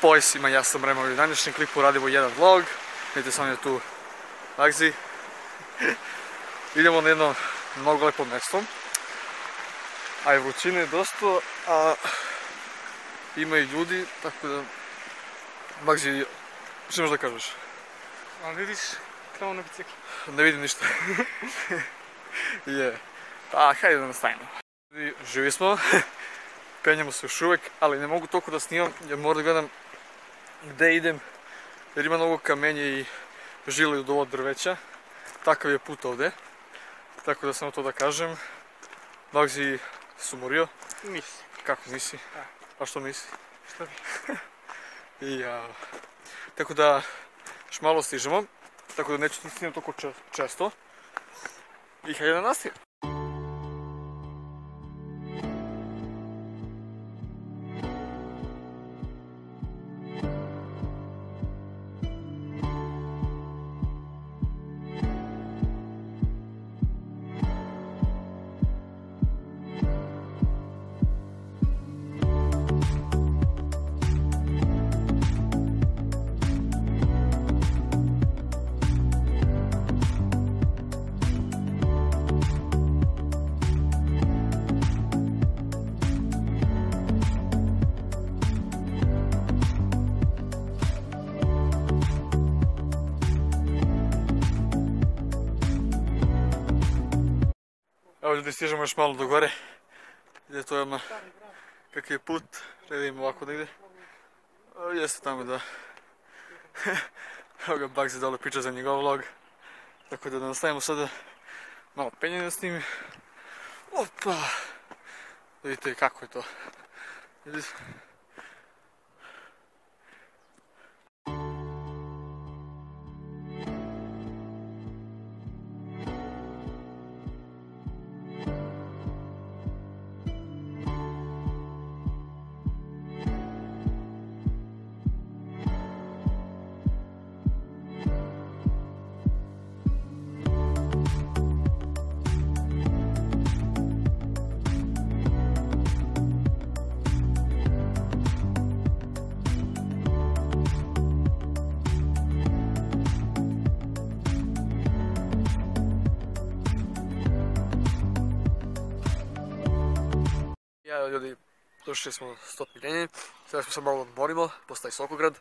Pozdrav svima, ja sam Remo i u današnjem klipu radimo jedan vlog. Vidite sam je tu Magzi. Idemo na jedno mnogo lepo mjesto. A je vrućine dosta, a ima i ljudi, tako da... Magzi, što možeš da kažeš? Ali vidiš, kravo na biciklu. Ne vidim ništa. Je. Pa, hajde da nastavimo. Živi smo. Penjamo se još uvek, ali ne mogu toliko da snimam jer moram da gledam gde idem, jer ima mnogo kamenja i žile od ovo drveća. Takav je put ovde, tako da samo to da kažem. Magzi se umorio. Nisi. Kako nisi? A što nisi? Šta bi? Tako da još malo stižemo, tako da neću snimam toliko često. I hajde da nastavim. Evo ljudi, stižemo još malo do gore. Gdje to je odmah kakav je put, ne vidimo ovako negdje. Jeste tamo da... Evo ga Bagzi dole priča za njegov vlog. Tako da nastavimo sada malo penjene s njim. Opa! Vidite kako je to. Vidite. Ljudi, došli smo 100 miljenje, sada smo se malo odmorimo, postaje Sokograd,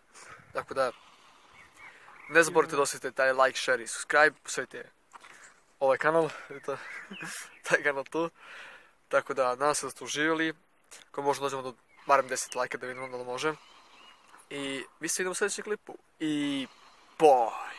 tako da ne zaboravite da ostavite taj like, share i subscribe, posvetite ovaj kanal, taj kanal tu, tako da nadam se da ste uživjeli, ako možemo dođemo do barem 10 lajka da vidimo da li može, i mi se vidimo u sljedećem klipu, i boj!